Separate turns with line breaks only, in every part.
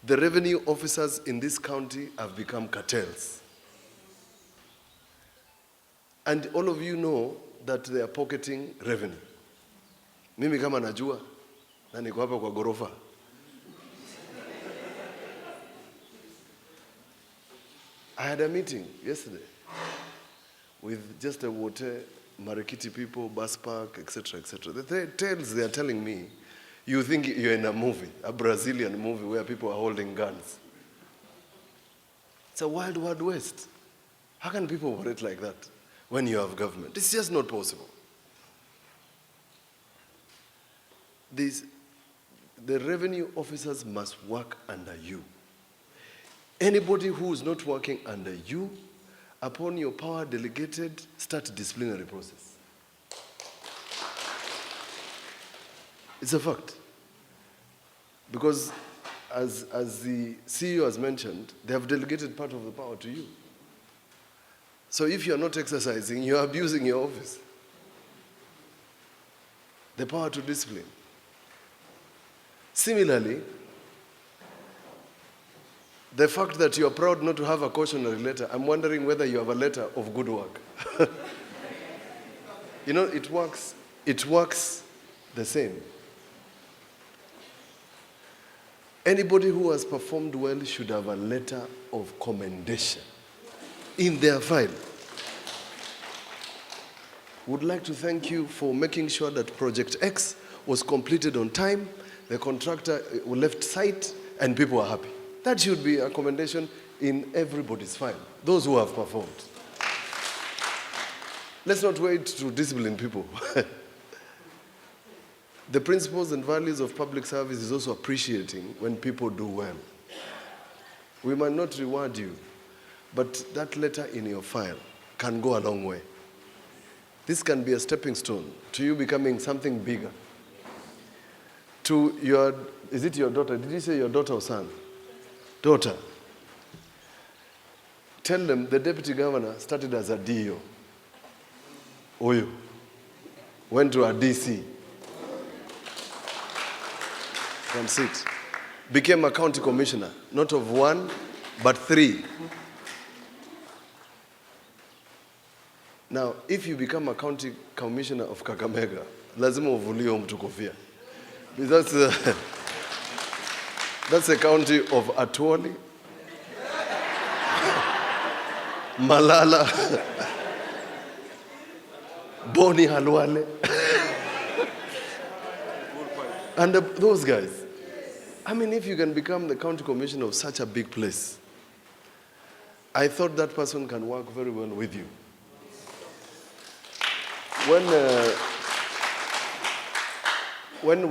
The revenue officers in this county have become cartels. And all of you know that they are pocketing revenue. Mimi kama najua, na niko hapa kwa gorofa. I had a meeting yesterday with just a water, Marikiti people, bus park, etc., etc. The tales they are telling me, you think you're in a movie, a Brazilian movie where people are holding guns. It's a wild, wild west. How can people operate like that when you have government? It's just not possible. The revenue officers must work under you. Anybody who is not working under you, upon your power delegated, start disciplinary process. It's a fact. Because as the CEO has mentioned, they have delegated part of the power to you. So if you're not exercising, you're abusing your office. The power to discipline. Similarly, the fact that you're proud not to have a cautionary letter, I'm wondering whether you have a letter of good work. You know, it works the same. Anybody who has performed well should have a letter of commendation in their file. Would like to thank you for making sure that Project X was completed on time, the contractor left site, and people are happy. That should be a commendation in everybody's file, those who have performed. Let's not wait to discipline people. The principles and values of public service is also appreciating when people do well. We might not reward you, but that letter in your file can go a long way. This can be a stepping stone to you becoming something bigger. To your, is it your daughter? Did you say your daughter or son? Daughter. Tell them the deputy governor started as a DO. Oyo. Went to a DC. Can sit. Became a county commissioner, not of 1, but 3. Now, if you become a county commissioner of Kakamega, lazima uvulie mtu kofia. That's a county of Atwoli, Malala, Boni Halwale, and those guys. I mean, if you can become the county commissioner of such a big place, I thought that person can work very well with you. When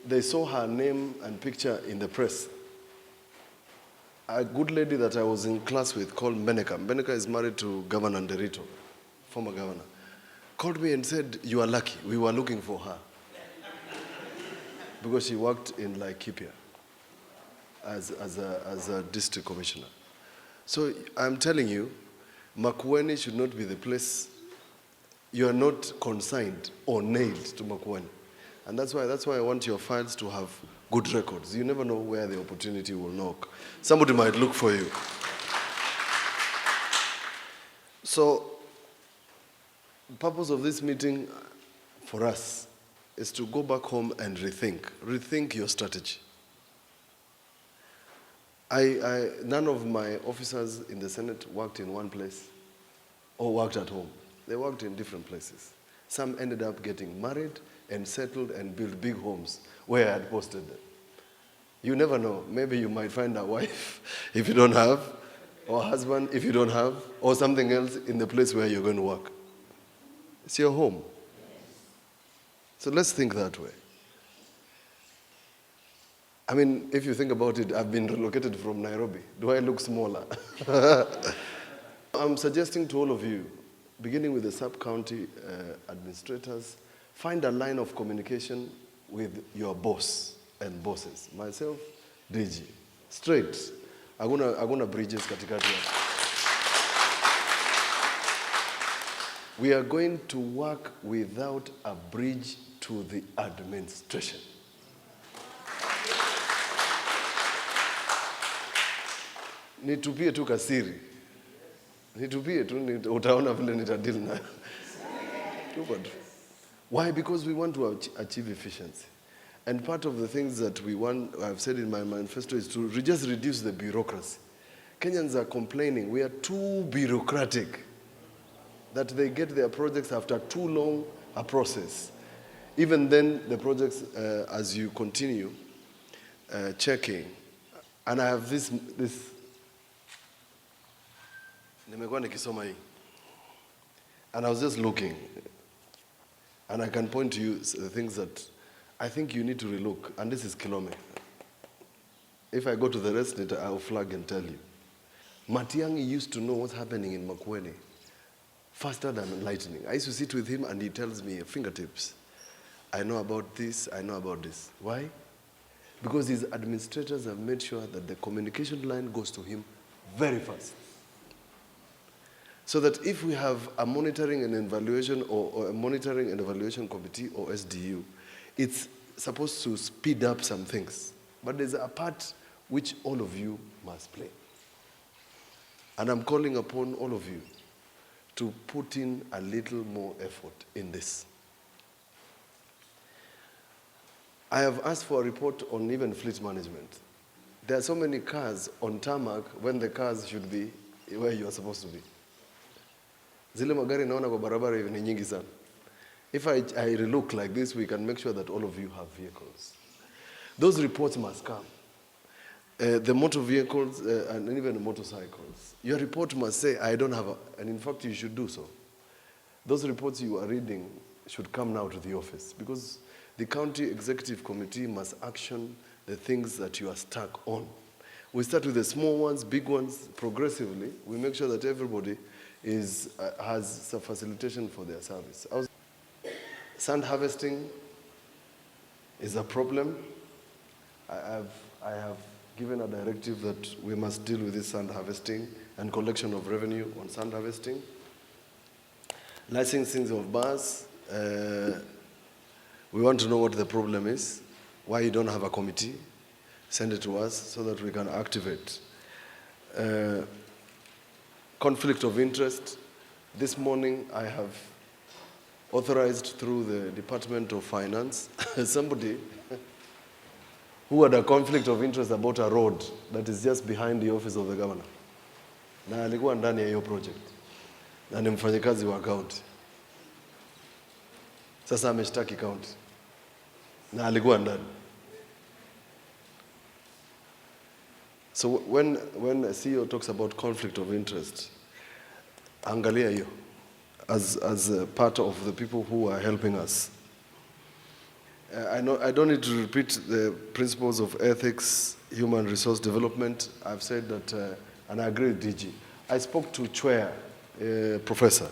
they saw her name and picture in the press, a good lady that I was in class with called Meneka. Meneka is married to Governor Nderito, former governor, called me and said, "You are lucky. We were looking for her." Because she worked in Laikipia as a district commissioner. So I'm telling you, Makueni should not be the place. You are not consigned or nailed to Makueni. And that's why I want your files to have good records. You never know where the opportunity will knock. Somebody might look for you. So, the purpose of this meeting for us is to go back home and rethink your strategy. None of my officers in the Senate worked in one place or worked at home. They worked in different places. Some ended up getting married and settled and built big homes where I had posted them. You never know. Maybe you might find a wife if you don't have, or a husband if you don't have, or something else in the place where you're going to work. It's your home. So let's think that way. I mean, if you think about it, I've been relocated from Nairobi. Do I look smaller? I'm suggesting to all of you, beginning with the sub-county administrators, find a line of communication with your boss and bosses. Myself, DG. Straight. Aguna bridges katikati. We are going to work without a bridge to the administration. nitupie tu kasiri. Nitupie tu, utaona vile nitadil na. Why? Because we want to achieve efficiency. And part of the things that we want, I've said in my manifesto, is to just reduce the bureaucracy. Kenyans are complaining we are too bureaucratic, that they get their projects after too long a process. Even then, the projects, as you continue checking, and I have this nimekuwa nikisoma hii, and I was just looking, and I can point to you the things that I think you need to relook, and this is Kilome. If I go to the rest, I'll flag and tell you. Matiang'i used to know what's happening in Makueni faster than lightning. I used to sit with him and he tells me, fingertips, I know about this, I know about this. Why? Because his administrators have made sure that the communication line goes to him very fast. So that if we have a monitoring and evaluation or a monitoring and evaluation committee or SDU, it's supposed to speed up some things. But there's a part which all of you must play. And I'm calling upon all of you to put in a little more effort in this. I have asked for a report on even fleet management. There are so many cars on tarmac when the cars should be where you are supposed to be. Zile magari naona kwa barabara ni nyingi sana. If I relook like this, we can make sure that all of you have vehicles. Those reports must come. The motor vehicles and even the motorcycles. Your report must say, I don't have and in fact you should do so. Those reports you are reading should come now to the office, because the county executive committee must action the things that you are stuck on. We start with the small ones, big ones, progressively. We make sure that everybody has some facilitation for their service. Sand harvesting is a problem. I have given a directive that we must deal with this sand harvesting and collection of revenue on sand harvesting. Licensing of bars, we want to know what the problem is, why you don't have a committee. Send it to us so that we can activate. Conflict of interest. This morning I have authorized through the Department of Finance somebody who had a conflict of interest about a road that is just behind the office of the governor. Na alikuwa ndani ya hiyo project. Na ni mfanyakazi wa county. Sasa ameshtaki county. Na alikuwa ndani. So when a CEO talks about conflict of interest, angalia hiyo as a part of the people who are helping us. I don't need to repeat the principles of ethics, human resource development. I've said that, and I agree with DG. I spoke to Chwea, Professor,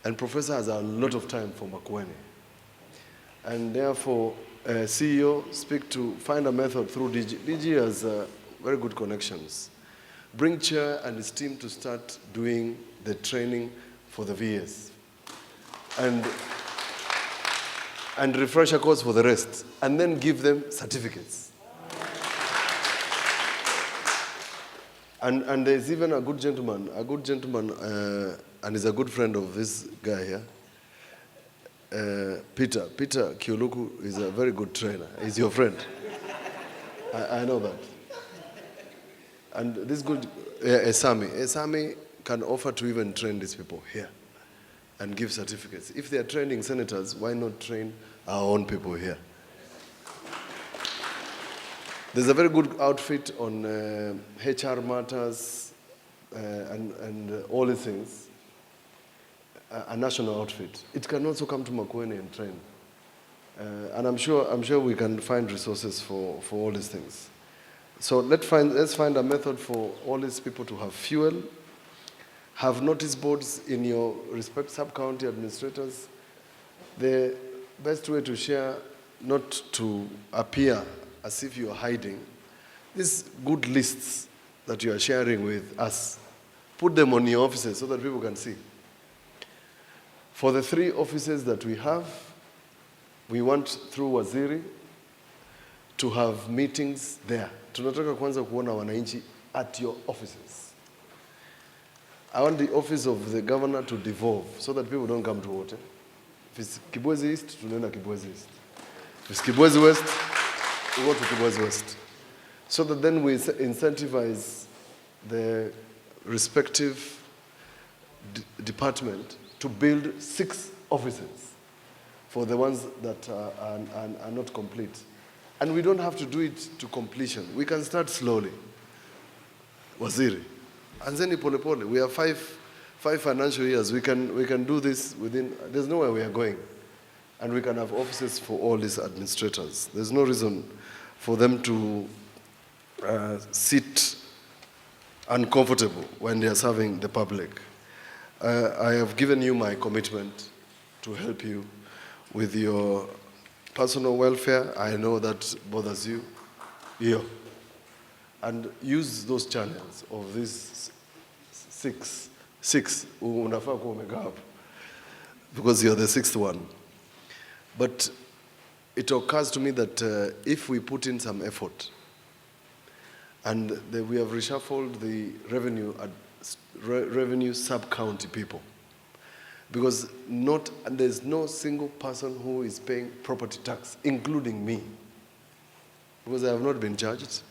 and Professor has a lot of time for Makueni. And therefore, CEO, find a method through DG. DG has very good connections. Bring Chair and his team to start doing the training for the VS. And refresher course for the rest, and then give them certificates. And there's even a good gentleman, and he's a good friend of this guy here, Peter Kioluku is a very good trainer. He's your friend. I know that. And this good, Esami can offer to even train these people here and give certificates. If they are training senators, why not train our own people here? There's a very good outfit on HR matters and all these things, a national outfit. It can also come to Makueni and train. And I'm sure we can find resources for all these things. So let's find a method for all these people to have fuel, have notice boards in your respective sub-county administrators. The best way to share, not to appear as if you are hiding, these good lists that you are sharing with us, put them on your offices so that people can see. For the 3 offices that we have, we want through Waziri to have meetings there. Tunataka kwanza kuona wananchi at your offices. I want the office of the governor to devolve so that people don't come to Wote. If it's Kibwezi East, tunaenda Kibwezi East. If it's Kibwezi West, we go to Kibwezi West. So that then we incentivize the respective department to build 6 offices for the ones that are not complete. And we don't have to do it to completion. We can start slowly. Waziri. Anzeni pole pole. We have five financial years. We can do this within, there's nowhere we are going. And we can have offices for all these administrators. There's no reason for them to sit uncomfortable when they are serving the public. I have given you my commitment to help you with your personal welfare. I know that bothers you. Yeah. And use those channels of these six, unafaa kuwa umekaa hapo, because you're the 6th one. But it occurs to me that if we put in some effort, and we have reshuffled the revenue sub-county people, because there's no single person who is paying property tax, including me, because I have not been charged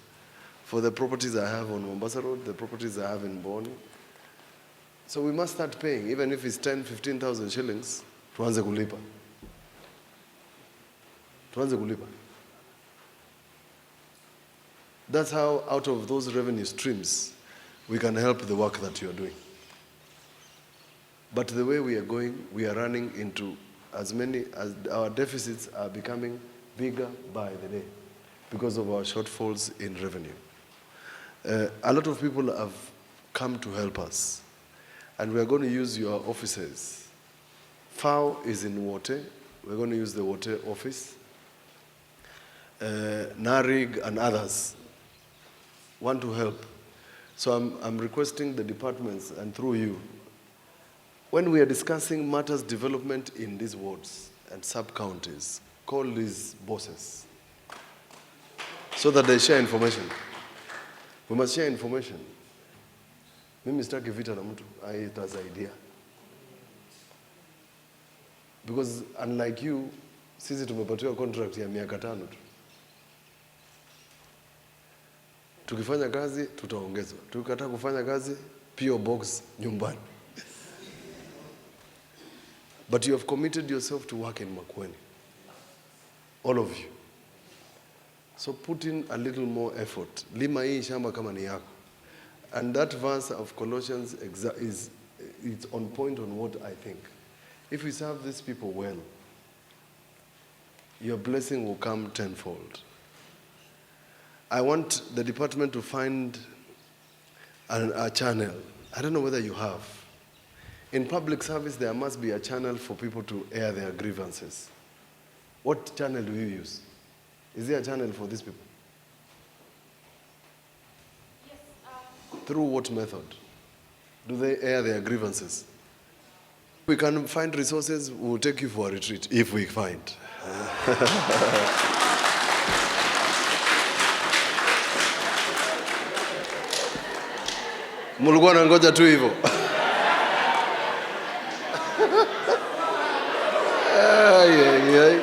for the properties I have on Mombasa Road, the properties I have in Boni. So we must start paying, even if it's 10,000, 15,000 shillings, tuanze kulipa. Tuanze kulipa. That's how, out of those revenue streams, we can help the work that you are doing. But the way we are going, we are running into as our deficits are becoming bigger by the day because of our shortfalls in revenue. A lot of people have come to help us, and we are going to use your offices. FAO is in Wote. We're going to use the Wote office. NARIG and others want to help. So I'm requesting the departments, and through you, when we are discussing matters development in these wards and sub-counties, call these bosses so that they share information. We must share information. Mimi sitaki vita na mtu, itasaidia. Because unlike you, sisi tumepatiwa contract ya miaka 5 tu. Tukifanya kazi, tutaongezwa. Tukikataa kufanya kazi, PO box nyumbani. But you have committed yourself to work in Makueni. All of you. So put in a little more effort. Lima hii shamba kama ni yako. And that verse of Colossians it's on point on what I think. If we serve these people well, your blessing will come tenfold. I want the department to find a channel. I don't know whether you have. In public service, there must be a channel for people to air their grievances. What channel do you use? Is there a channel for these people?
Yes.
Through what method do they air their grievances? If we can find resources, we'll take you for a retreat, if we find. Mulikuwa nangoja tu hivyo. Ay.